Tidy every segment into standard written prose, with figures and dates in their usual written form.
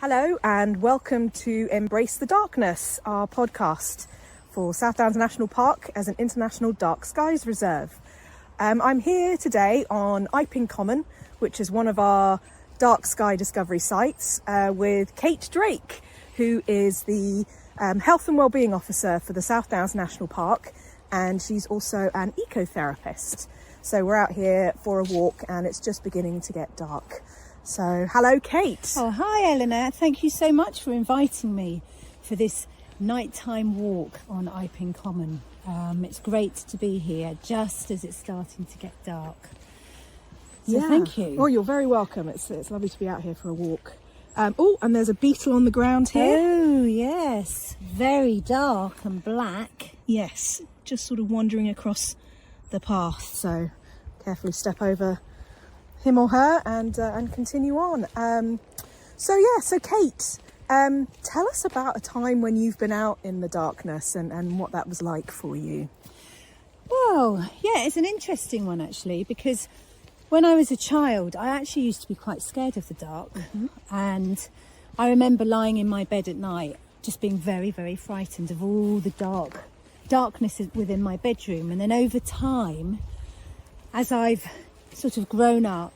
Hello and welcome to Embrace the Darkness, our podcast for South Downs National Park as an international dark skies reserve. I'm here today on Iping Common, which is one of our dark sky discovery sites, with Kate Drake, who is the Health and Wellbeing Officer for the South Downs National Park, and she's also an ecotherapist. So we're out here for a walk and it's just beginning to get dark. So hello, Kate. Oh, hi Elinor. Thank you so much for inviting me for this nighttime walk on Iping Common. It's great to be here just as it's starting to get dark. So thank you. Oh, you're very welcome. It's lovely to be out here for a walk. And there's a beetle on the ground here. Oh, yes. Very dark and black. Yes, just sort of wandering across the path. So carefully step over him or her and continue on. So Kate, tell us about a time when you've been out in the darkness and what that was like for you. Well, yeah, it's an interesting one actually, because when I was a child, I actually used to be quite scared of the dark. Mm-hmm. And I remember lying in my bed at night, just being very, very frightened of all the darkness within my bedroom. And then over time, as I've sort of grown up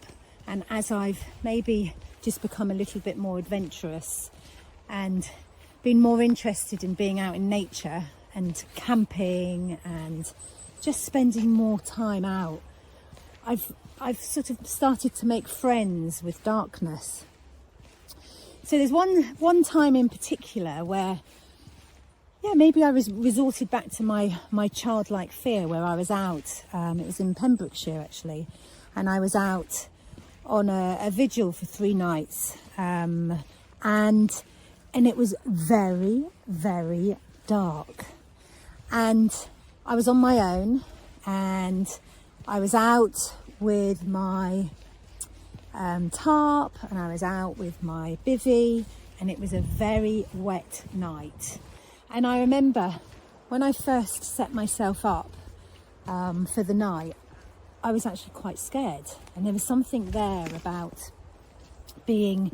and as I've maybe just become a little bit more adventurous and been more interested in being out in nature and camping and just spending more time out, I've sort of started to make friends with darkness. So there's one time in particular where, maybe I resorted back to my childlike fear, where I was out. It was in Pembrokeshire actually, and I was out on a vigil for 3 nights, and it was very, very dark, and I was on my own, and I was out with my tarp, and I was out with my bivvy, and it was a very wet night. And I remember when I first set myself up for the night, I was actually quite scared. And there was something there about being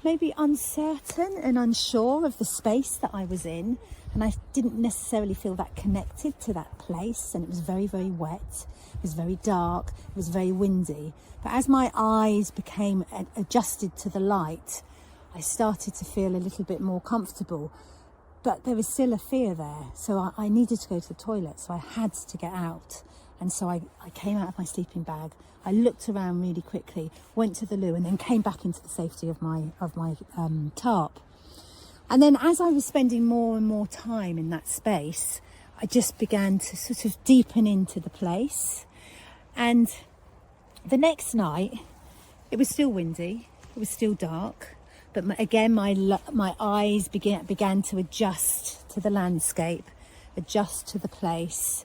maybe uncertain and unsure of the space that I was in. And I didn't necessarily feel that connected to that place. And it was very, very wet. It was very dark. It was very windy. But as my eyes became adjusted to the light, I started to feel a little bit more comfortable. But there was still a fear there. So I needed to go to the toilet. So I had to get out. And so I came out of my sleeping bag. I looked around really quickly, went to the loo, and then came back into the safety of my tarp. And then as I was spending more and more time in that space, I just began to sort of deepen into the place. And the next night, it was still windy, it was still dark, but again, my eyes began to adjust to the landscape, adjust to the place,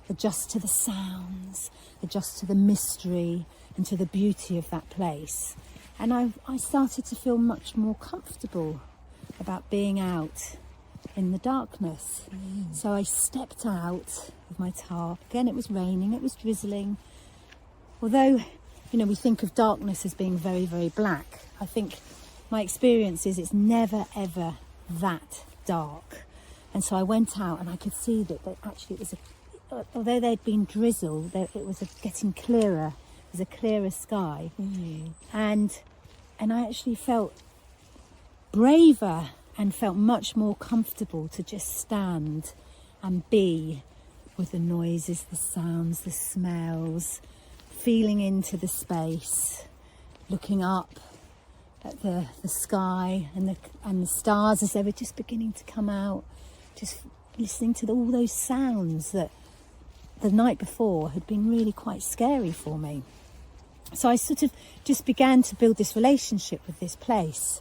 adjust to the sounds, adjust to the mystery and to the beauty of that place. And I started to feel much more comfortable about being out in the darkness. So I stepped out with my tarp. Again, it was raining, it was drizzling. Although, we think of darkness as being very, very black, I think my experience is it's never, ever that dark. And so I went out and I could see that actually it was although there'd been drizzle, it was getting clearer. It was a clearer sky. Mm. And I actually felt braver and felt much more comfortable to just stand and be with the noises, the sounds, the smells, feeling into the space, looking up at the sky and the stars as they were just beginning to come out, just listening to all those sounds that the night before had been really quite scary for me. So I sort of just began to build this relationship with this place.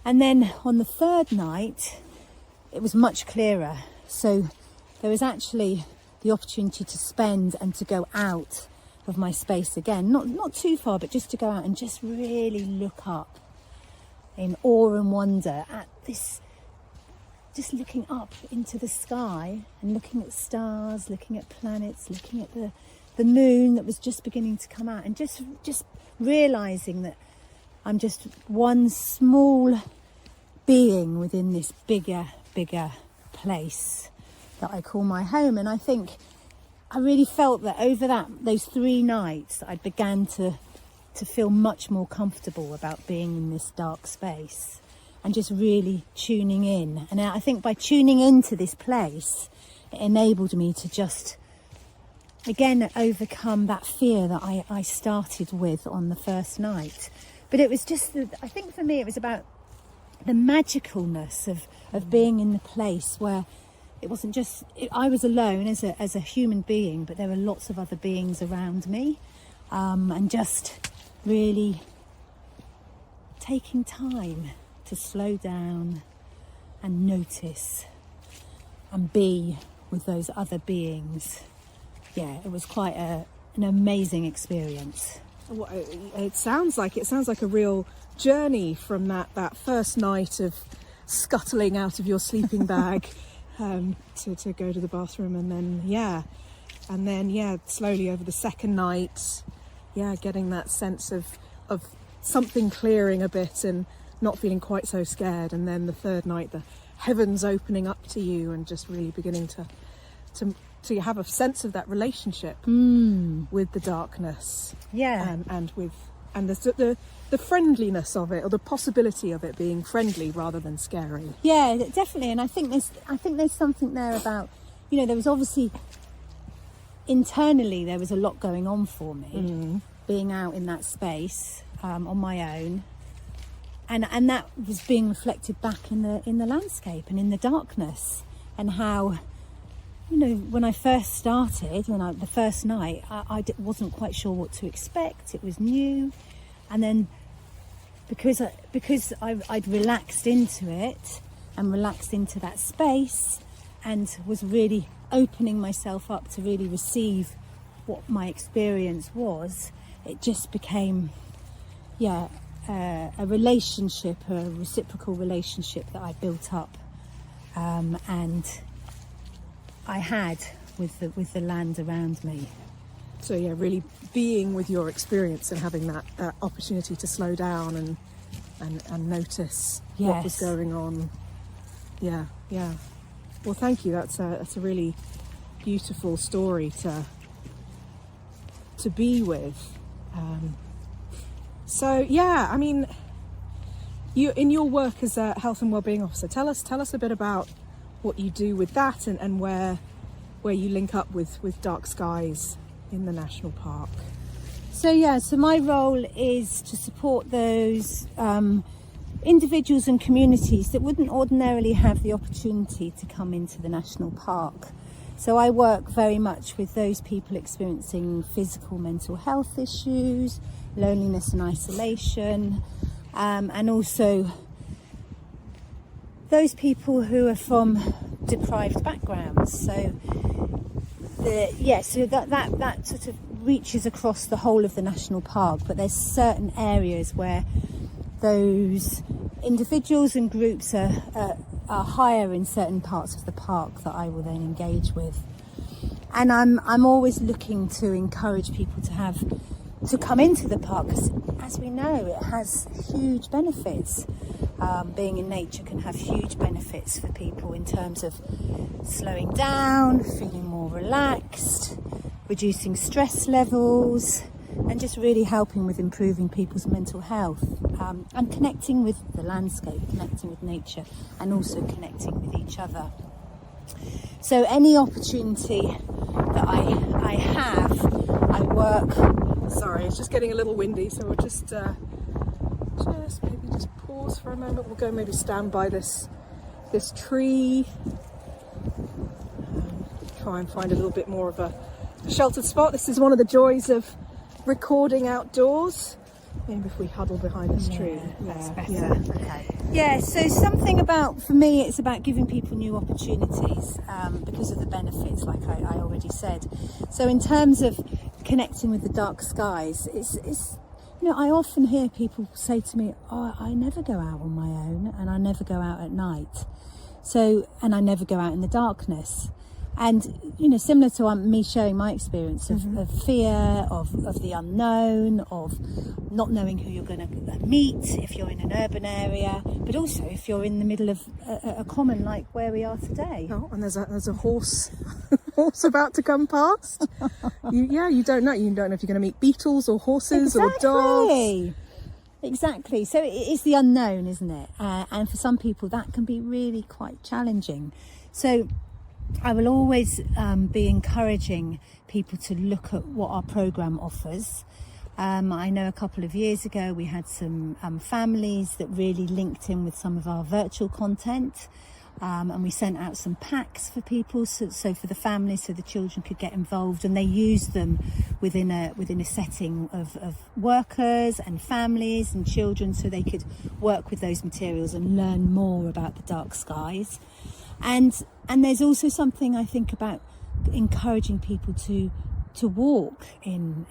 And then on the 3rd night, it was much clearer. So there was actually the opportunity to spend and to go out of my space again. Not too far, but just to go out and just really look up in awe and wonder at this, just looking up into the sky and looking at stars, looking at planets, looking at the moon that was just beginning to come out, and just realising that I'm just one small being within this bigger place that I call my home. And I think I really felt that over those 3 nights, I began to feel much more comfortable about being in this dark space and just really tuning in. And I think by tuning into this place, it enabled me to just, again, overcome that fear that I started with on the first night. But it was just, I think for me, it was about the magicalness of being in the place where it wasn't just, I was alone as a human being, but there were lots of other beings around me, and just really taking time to slow down and notice and be with those other beings. Yeah, it was quite an amazing experience. Well, it sounds like a real journey from that first night of scuttling out of your sleeping bag to go to the bathroom, and then slowly over the second night, getting that sense of something clearing a bit and not feeling quite so scared, and then the third night, the heavens opening up to you and just really beginning to have a sense of that relationship with the darkness, and the friendliness of it, or the possibility of it being friendly rather than scary. Yeah, definitely. And I think there's something there about, there was obviously internally there was a lot going on for me, being out in that space on my own, and that was being reflected back in the landscape and in the darkness, and how, when I first started, the first night, I wasn't quite sure what to expect. It was new, and then because I'd relaxed into it and relaxed into that space, and was really opening myself up to really receive what my experience was, it just became, a relationship, a reciprocal relationship that I built up, and I had with the land around me. So really being with your experience and having that opportunity to slow down and notice what was going on. Yeah. Well, thank you. That's a really beautiful story to be with. You in your work as a health and wellbeing officer, tell us a bit about what you do with that, and where you link up with Dark Skies in the national park. So my role is to support those individuals and communities that wouldn't ordinarily have the opportunity to come into the national park. So I work very much with those people experiencing physical, mental health issues, loneliness and isolation, and also those people who are from deprived backgrounds. So that sort of reaches across the whole of the national park, but there's certain areas where those individuals and groups are higher in certain parts of the park that I will then engage with. And I'm always looking to encourage people to come into the park, because as we know, it has huge benefits. Being in nature can have huge benefits for people in terms of slowing down, feeling more relaxed, reducing stress levels, and just really helping with improving people's mental health, and connecting with the landscape, connecting with nature, and also connecting with each other. So any opportunity that I have, I work. Sorry, it's just getting a little windy, so we'll just pause for a moment. We'll go maybe stand by this tree, try and find a little bit more of a sheltered spot. This is one of the joys of recording outdoors. Maybe if we huddle behind this tree. That's better. Okay. Yeah, so something about, for me, it's about giving people new opportunities, because of the benefits, like I already said. So in terms of connecting with the dark skies, it's I often hear people say to me, I never go out on my own, and I never go out at night. So, and I never go out in the darkness. And, you know, similar to me sharing my experience of fear, of the unknown, of not knowing who you're going to meet if you're in an urban area, but also if you're in the middle of a common like where we are today. Oh, and there's a horse horse about to come past. You don't know. You don't know if you're going to meet beetles or horses or dogs. Exactly. So it's the unknown, isn't it? And for some people that can be really quite challenging. So I will always be encouraging people to look at what our programme offers. I know a couple of years ago we had some families that really linked in with some of our virtual content, and we sent out some packs for people, so for the families, so the children could get involved, and they used them within a setting of workers and families and children, so they could work with those materials and learn more about the dark skies. And there's also something I think about encouraging people to walk in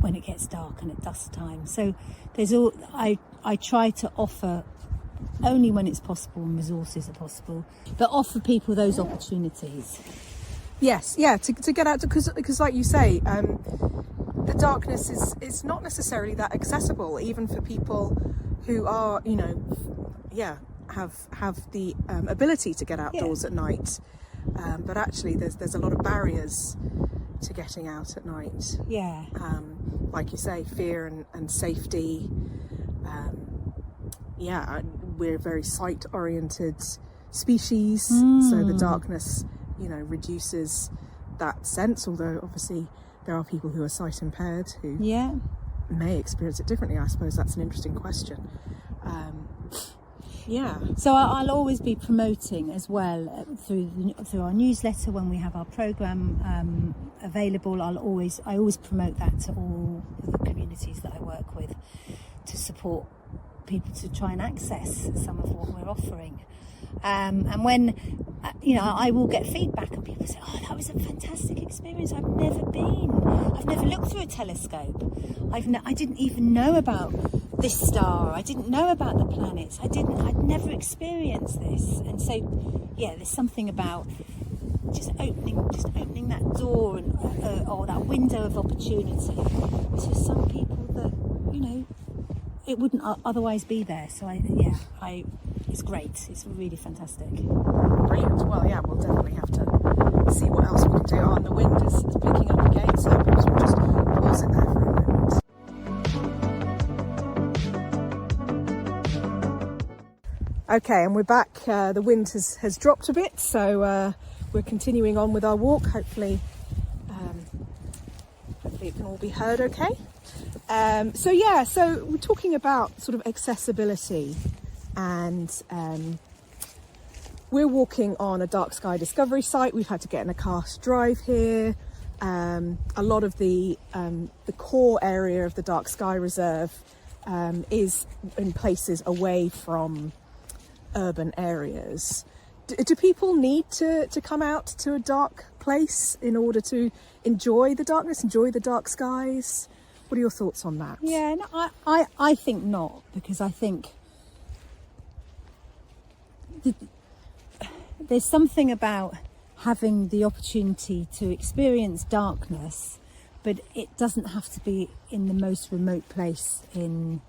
when it gets dark and at dusk time. So I try to offer, only when it's possible and resources are possible, but offer people those opportunities. Yes, yeah, to get out, because like you say, the darkness is not necessarily that accessible, even for people who are, you know, have the ability to get outdoors at night. But actually, there's a lot of barriers to getting out at night. Yeah. Like you say, fear and safety. We're a very sight-oriented species, so the darkness, you know, reduces that sense. Although obviously there are people who are sight impaired who may experience it differently. I suppose that's an interesting question. So I'll always be promoting as well through our newsletter when we have our programme available. I always promote that to all the communities that I work with, to support people to try and access some of what we're offering. And when you know, I will get feedback and people say, "Oh, that was a fantastic experience. I've never looked through a telescope. I didn't even know about this star. I didn't know about the planets. I'd never experienced this." And so, yeah, there's something about just opening that door or that window of opportunity to some people that, you know, it wouldn't otherwise be there. So it's great. It's really fantastic. Brilliant. Well, yeah, we'll definitely have to see what else we can do. Oh, and the wind is picking up again, so perhaps we'll just pause it there for a moment. Okay, and we're back. The wind has dropped a bit, so we're continuing on with our walk. Hopefully it can all be heard okay. So we're talking about sort of accessibility, and we're walking on a dark sky discovery site. We've had to get in a car to drive here. A lot of the core area of the Dark Sky Reserve is in places away from urban areas. Do people need to come out to a dark place in order to enjoy the darkness, enjoy the dark skies? What are your thoughts on that? Yeah, no, I think not, because I think there's something about having the opportunity to experience darkness, but it doesn't have to be in the most remote place in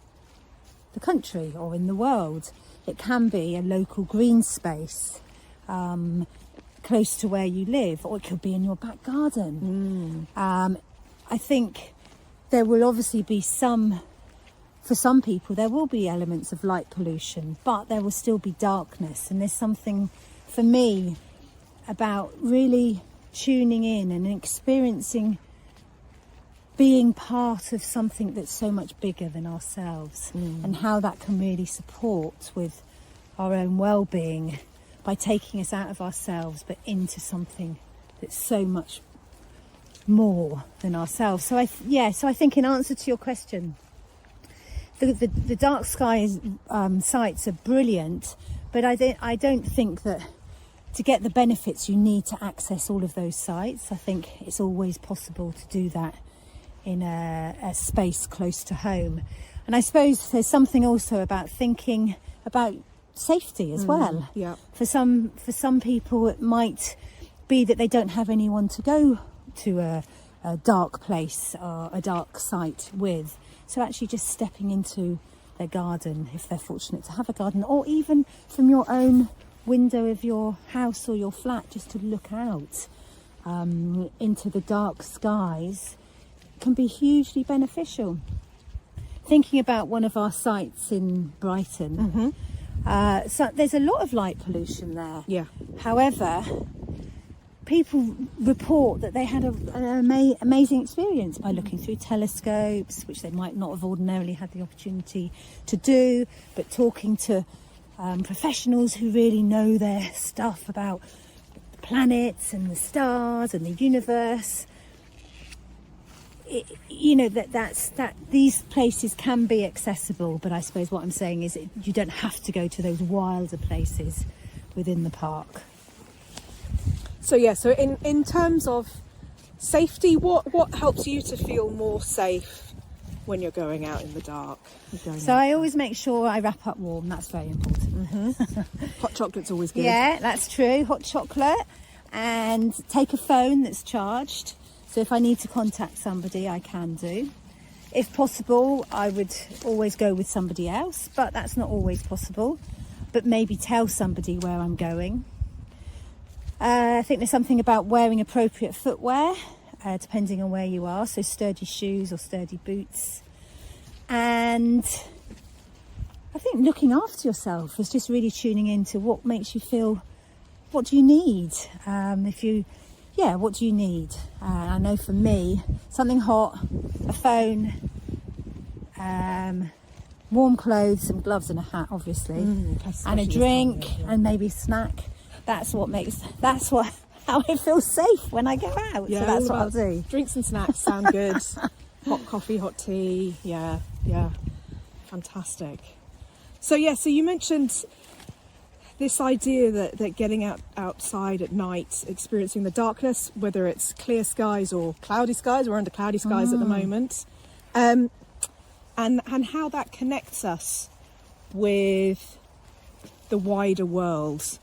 the country or in the world. It can be a local green space close to where you live, or it could be in your back garden. I think there will obviously be for some people there will be elements of light pollution, but there will still be darkness. And there's something for me about really tuning in and experiencing being part of something that's so much bigger than ourselves, and how that can really support with our own well-being by taking us out of ourselves but into something that's so much more than ourselves. So I think in answer to your question, the dark skies sites are brilliant, but I don't think that to get the benefits you need to access all of those sites. I think it's always possible to do that in a space close to home. And I suppose there's something also about thinking about safety as well. Yeah. For some people it might be that they don't have anyone to go to a dark place or a dark site with. So actually just stepping into their garden, if they're fortunate to have a garden, or even from your own window of your house or your flat, just to look out into the dark skies, can be hugely beneficial. Thinking about one of our sites in Brighton, so there's a lot of light pollution there. Yeah. However, people report that they had an amazing experience by looking through telescopes, which they might not have ordinarily had the opportunity to do, but talking to professionals who really know their stuff about the planets and the stars and the universe. That these places can be accessible, but I suppose what I'm saying is you don't have to go to those wilder places within the park. So in terms of safety, what helps you to feel more safe when you're going out in the dark? So I always make sure I wrap up warm. That's very important. Hot chocolate's always good. Yeah, that's true. Hot chocolate, and take a phone that's charged. So if I need to contact somebody, I can do. If possible, I would always go with somebody else, but that's not always possible. But maybe tell somebody where I'm going. I think there's something about wearing appropriate footwear, depending on where you are. So sturdy shoes or sturdy boots. And I think looking after yourself is just really tuning into what makes you feel, what do you need? What do you need? I know for me, something hot, a phone, warm clothes, some gloves and a hat, obviously, and a drink, and maybe a snack. That's how I feel safe when I go out. Yeah, so that's what I'll do. Drinks and snacks sound good. Hot coffee, hot tea. Yeah, fantastic. So you mentioned this idea that getting outside at night, experiencing the darkness, whether it's clear skies or cloudy skies, we're under cloudy skies at the moment, and how that connects us with the wider world.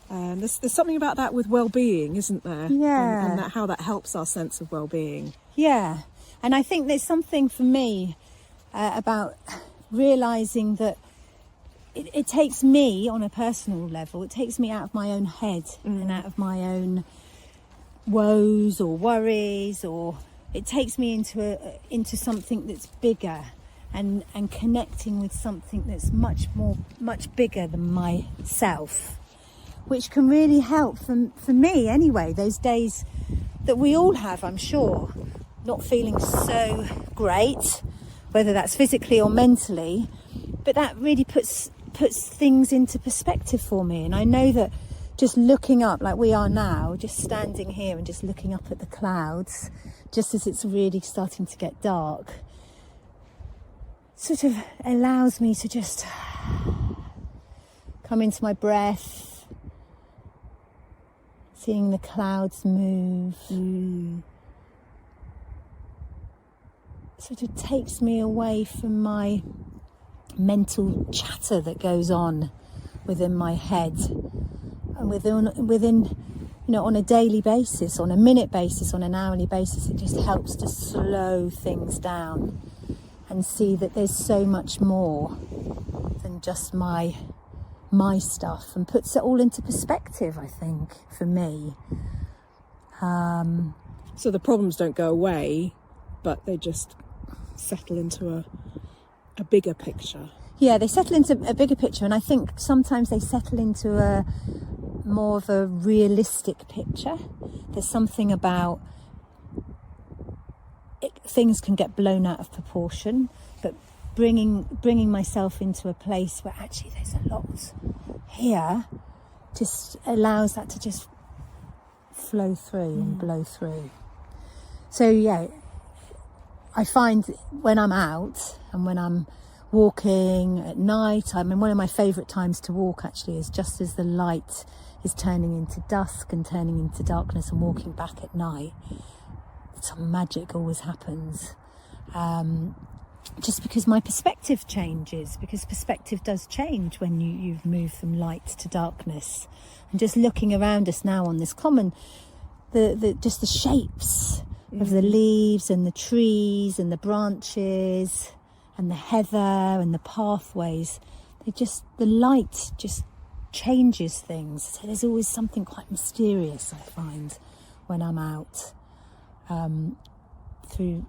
There's something about that with well-being, isn't there? Yeah. And how that helps our sense of well-being. Yeah, and I think there's something for me about realising that it takes me, on a personal level, it takes me out of my own head and out of my own woes or worries, or it takes me into something that's bigger and connecting with something that's much bigger than myself, which can really help for me anyway, those days that we all have, I'm sure, not feeling so great, whether that's physically or mentally, but that really puts things into perspective for me. And I know that just looking up like we are now, just standing here and just looking up at the clouds, just as it's really starting to get dark, sort of allows me to just come into my breath, seeing the clouds move. Sort of takes me away from my mental chatter that goes on within my head, and within on a daily basis, on a minute basis, on an hourly basis. It just helps to slow things down and see that there's so much more than just my stuff, and puts it all into perspective, I think, for me. So the problems don't go away, but they just settle into a bigger picture. Yeah, they settle into a bigger picture, and I think sometimes they settle into a more of a realistic picture. There's something about things can get blown out of proportion, but bringing myself into a place where actually there's a lot here just allows that to just flow through and blow through. So yeah, I find when I'm out and when I'm walking at night, I mean, one of my favourite times to walk actually is just as the light is turning into dusk and turning into darkness, and walking back at night. Some magic always happens. Just because my perspective changes, because perspective does change when you've moved from light to darkness. And just looking around us now on this common, just the shapes of the leaves and the trees and the branches and the heather and the pathways. The light just changes things. So there's always something quite mysterious, I find, when I'm out, through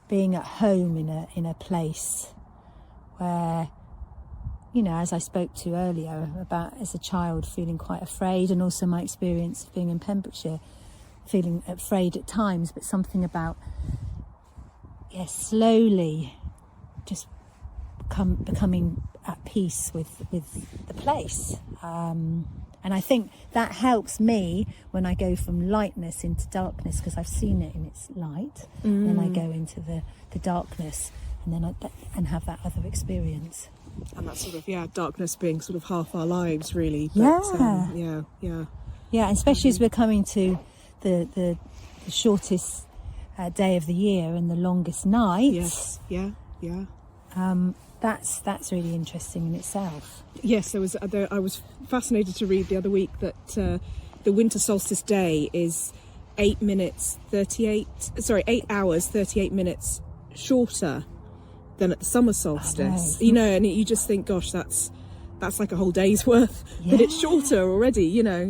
being at home in a place where, you know, as I spoke to earlier about as a child feeling quite afraid, and also my experience of being in Pembrokeshire, feeling afraid at times, but something about slowly just becoming at peace with the place. And I think that helps me when I go from lightness into darkness, because I've seen it in its light. Then I go into the darkness, and then and have that other experience. And that sort of, darkness being sort of half our lives, really. But, Yeah, especially as we're coming to the shortest day of the year and the longest night. Yes, yeah. That's really interesting in itself. Yes, I was fascinated to read the other week that the winter solstice day is 8 hours 38 minutes shorter than at the summer solstice. Right. You know, and you just think, gosh, that's like a whole day's worth, but it's shorter already. You know,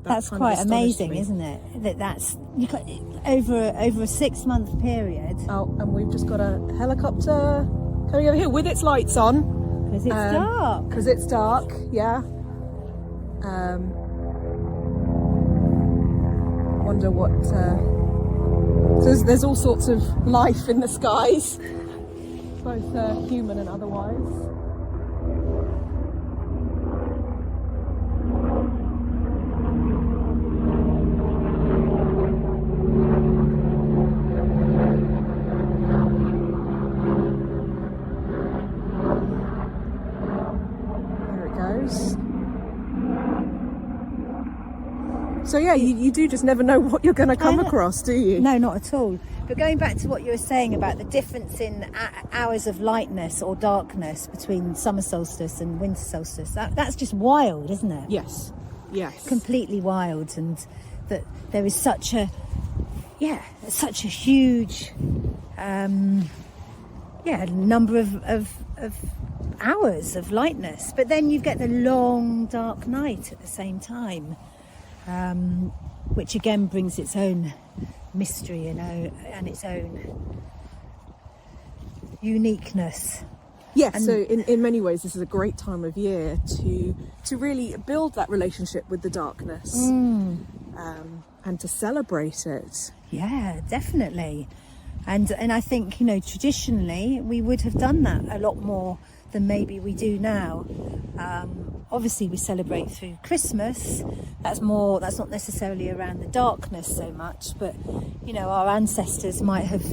That's quite amazing, isn't it? That's you got over a 6 month period. Oh, and we've just got a helicopter coming over here with its lights on. Because it's dark. Because it's dark, yeah. Wonder what... So there's all sorts of life in the skies, both human and otherwise. So you do just never know what you're going to come across, do you? No, not at all. But going back to what you were saying about the difference in hours of lightness or darkness between summer solstice and winter solstice, that's just wild, isn't it? Yes. Completely wild, and that there is such a huge number of hours of lightness, but then you get the long dark night at the same time. Which again brings its own mystery and its own uniqueness. Yes, so in many ways this is a great time of year to really build that relationship with the darkness and to celebrate it. Yeah, definitely. And I think, you know, traditionally we would have done that a lot more than maybe we do now. Obviously we celebrate through Christmas. That's not necessarily around the darkness so much, but you know, our ancestors might have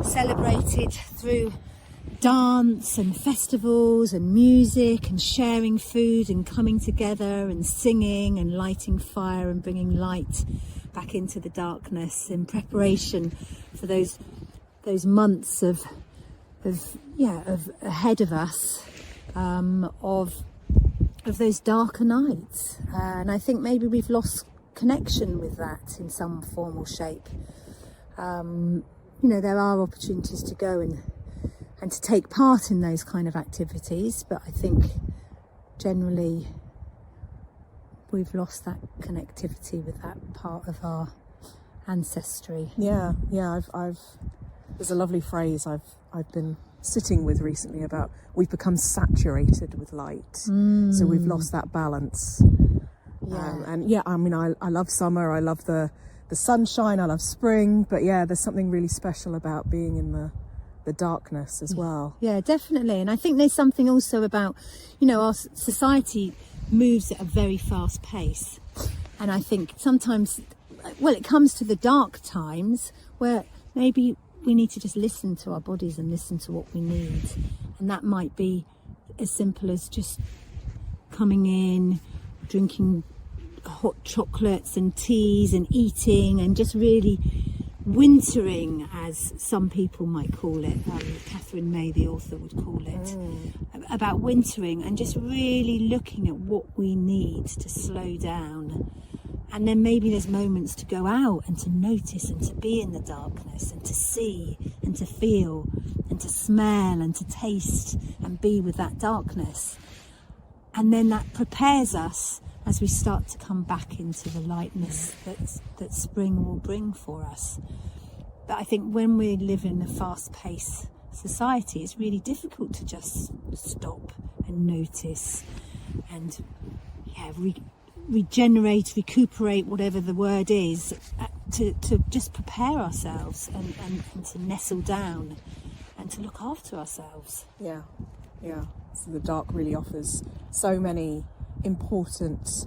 celebrated through dance and festivals and music and sharing food and coming together and singing and lighting fire and bringing light back into the darkness in preparation for those months of ahead of us, of those darker nights. And I think maybe we've lost connection with that in some form or shape. You know, there are opportunities to go and to take part in those kind of activities, but I think generally we've lost that connectivity with that part of our ancestry. Yeah. I've there's a lovely phrase I've been sitting with recently about we've become saturated with light, so we've lost that balance. I love summer, I love the sunshine, I love spring, but there's something really special about being in the darkness as well. Yeah, definitely. And I think there's something also about, you know, our society moves at a very fast pace, and I think sometimes, well, it comes to the dark times where maybe we need to just listen to our bodies and listen to what we need. And that might be as simple as just coming in, drinking hot chocolates and teas and eating and just really wintering, as some people might call it. Catherine May, the author, would call it. About wintering and just really looking at what we need to slow down And then maybe there's moments to go out and to notice and to be in the darkness and to see and to feel and to smell and to taste and be with that darkness. And then that prepares us as we start to come back into the lightness that spring will bring for us. But I think when we live in a fast-paced society, it's really difficult to just stop and notice and regenerate, recuperate, whatever the word is, to just prepare ourselves and to nestle down and to look after ourselves. Yeah. So the dark really offers so many important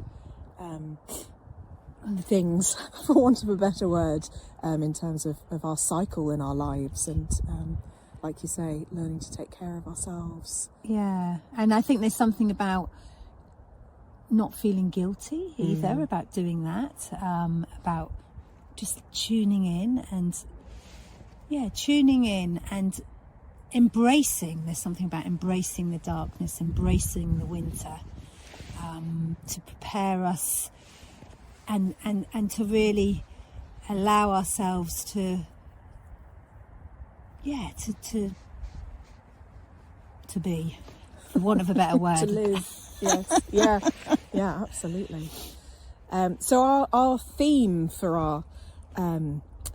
things, for want of a better word, in terms of our cycle in our lives, and like you say, learning to take care of ourselves. Yeah, and I think there's something about not feeling guilty either about doing that, about just tuning in and embracing. There's something about embracing the darkness, embracing the winter, to prepare us and to really allow ourselves to be, for want of a better word. To live. Yes. Yeah, absolutely. So our theme for our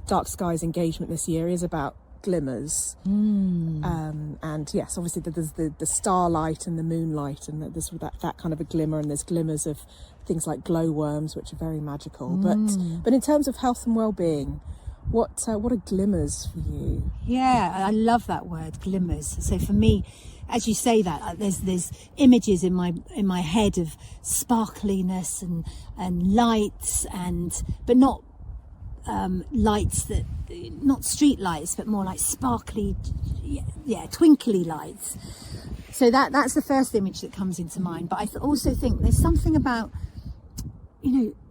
Dark Skies engagement this year is about glimmers. And yes, obviously there's the starlight and the moonlight, and there's that kind of a glimmer, and there's glimmers of things like glowworms, which are very magical. But in terms of health and well-being, what are glimmers for you? Yeah, I love that word, glimmers. So for me, as you say that, there's images in my head of sparkliness and lights, but not lights that, not street lights, but more like sparkly, twinkly lights. So that's the first image that comes into mind. But I also think there's something about,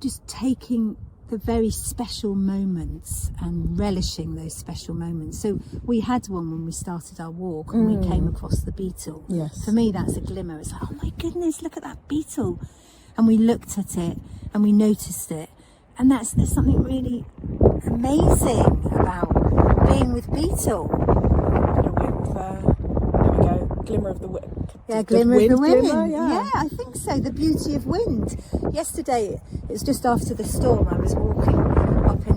just taking the very special moments and relishing those special moments. So we had one when we started our walk and we came across the beetle. Yes. For me, that's a glimmer. It's like, oh my goodness, look at that beetle. And we looked at it and we noticed it. And there's something really amazing about being with beetle. There we go. Glimmer of the wind. Yeah, glimmer of the wind. Glimmer, yeah, I think so. The beauty of wind. Yesterday, it was just after the storm. I was walking up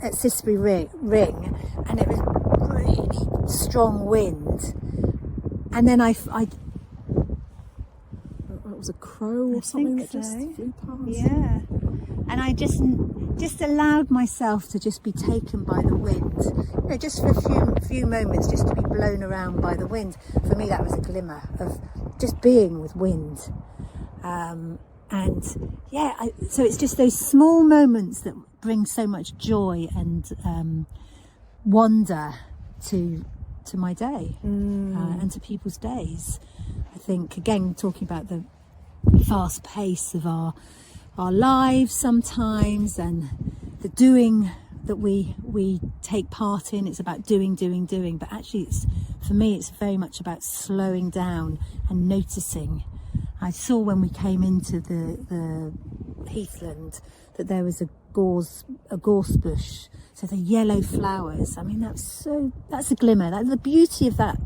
at Sisbury Ring, and it was really strong wind. And then it was a crow or something that just flew past. Yeah, and I just allowed myself to just be taken by the wind, just for a few moments, just to be blown around by the wind. For me, that was a glimmer of just being with wind. So it's just those small moments that bring so much joy and wonder to my day and to people's days. I think, again, talking about the fast pace of our lives sometimes, and the doing that we take part in. It's about doing, but actually for me it's very much about slowing down and noticing. I saw when we came into the heathland that there was a gorse bush, so the yellow flowers. I mean, that's a glimmer. That's the beauty of that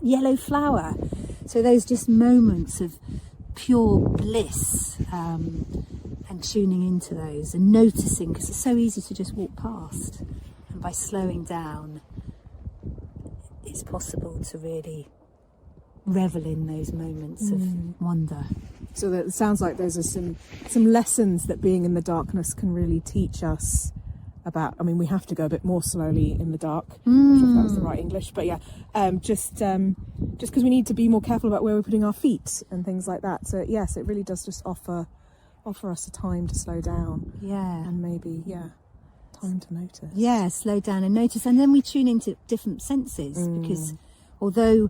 yellow flower. So those just moments of pure bliss, and tuning into those and noticing, because it's so easy to just walk past, and by slowing down it's possible to really revel in those moments of wonder. So that it sounds like those are some lessons that being in the darkness can really teach us about. I mean, we have to go a bit more slowly in the dark. I'm not sure if that's the right English, but just because we need to be more careful about where we're putting our feet and things like that. So yes, it really does just offer us a time to slow down. Yeah. And maybe, time to notice. Yeah, slow down and notice. And then we tune into different senses, because although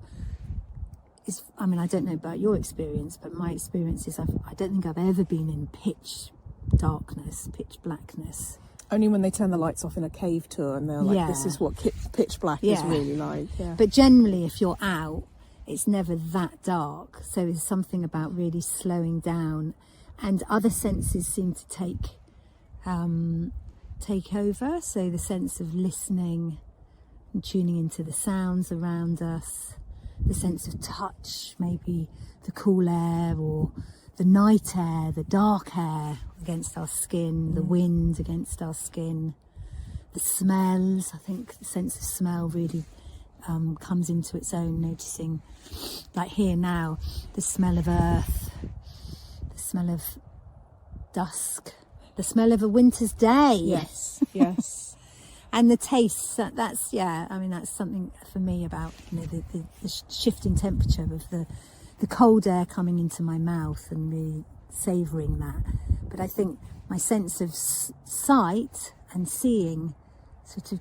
I don't know about your experience, but my experience is I don't think I've ever been in pitch darkness, pitch blackness. Only when they turn the lights off in a cave tour and they're like, this is what pitch black is really like. Yeah. But generally, if you're out, it's never that dark. So there's something about really slowing down and other senses seem to take over. So the sense of listening and tuning into the sounds around us, the sense of touch, maybe the cool air or the night air, the dark air against our skin, the wind against our skin, the smells. I think the sense of smell really comes into its own, noticing, like here now, the smell of earth, the smell of dusk, the smell of a winter's day. Yes, yes. And the tastes, that's something for me about, you know, the shift in temperature of the cold air coming into my mouth and really savouring that. But I think my sense of sight and seeing sort of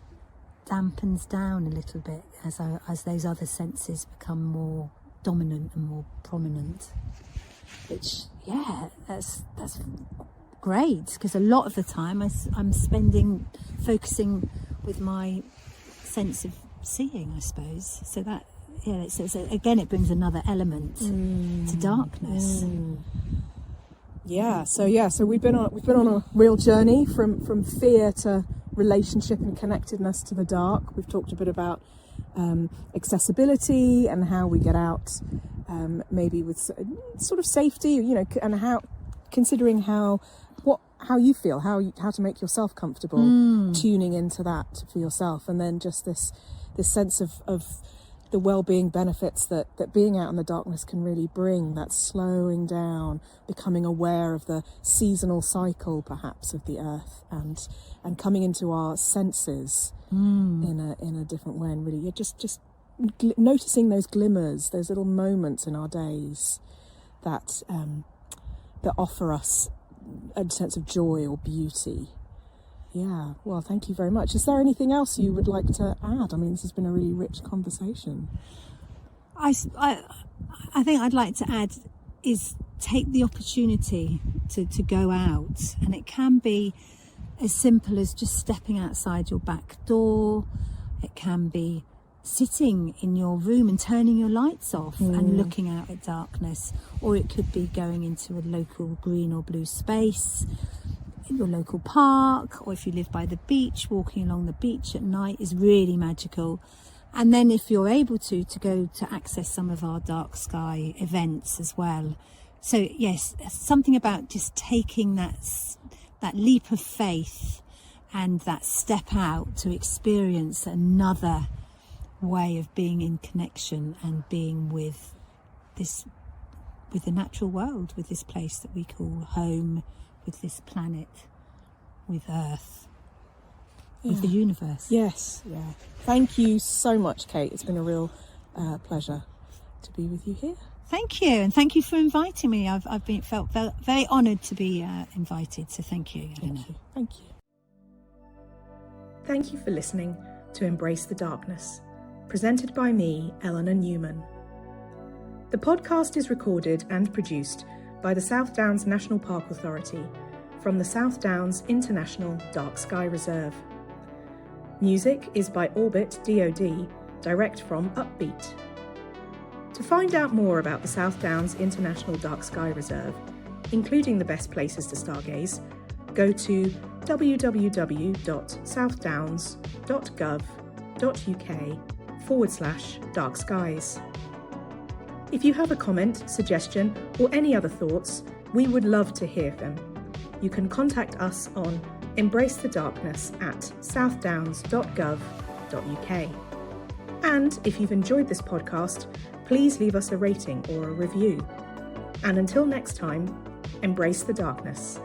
dampens down a little bit as those other senses become more dominant and more prominent. Which, yeah, that's great, because a lot of the time I'm focusing with my sense of seeing, I suppose. So that, yeah, so again, it brings another element to darkness. Yeah, so we've been on a real journey from fear to relationship and connectedness to the dark. We've talked a bit about accessibility and how we get out, maybe with sort of safety, you know, and how considering how you feel, how to make yourself comfortable, tuning into that for yourself, and then just this sense of the well-being benefits that being out in the darkness can really bring, that slowing down, becoming aware of the seasonal cycle perhaps of the earth, and coming into our senses in a different way, and really just noticing those glimmers, those little moments in our days that offer us a sense of joy or beauty. Yeah, well, thank you very much. Is there anything else you would like to add? I mean, this has been a really rich conversation. I think I'd like to add is take the opportunity to go out, and it can be as simple as just stepping outside your back door. It can be sitting in your room and turning your lights off and looking out at darkness, or it could be going into a local green or blue space in your local park, or if you live by the beach, walking along the beach at night is really magical. And then if you're able to go to access some of our dark sky events as well. So yes, something about just taking that leap of faith and that step out to experience another way of being in connection and being with the natural world, with this place that we call home, with this planet, with Earth, with the universe. Yes, yeah. Thank you so much, Kate. It's been a real pleasure to be with you here. Thank you, and thank you for inviting me. I've felt very honoured to be invited. So thank you, Elinor. Thank you. Thank you for listening to Embrace the Darkness, presented by me, Elinor Newman. The podcast is recorded and produced by the South Downs National Park Authority from the South Downs International Dark Sky Reserve. Music is by Orbit DoD, direct from Upbeat. To find out more about the South Downs International Dark Sky Reserve, including the best places to stargaze, go to www.southdowns.gov.uk/dark skies. If you have a comment, suggestion, or any other thoughts, we would love to hear them. You can contact us on embracethedarkness@southdowns.gov.uk. And if you've enjoyed this podcast, please leave us a rating or a review. And until next time, embrace the darkness.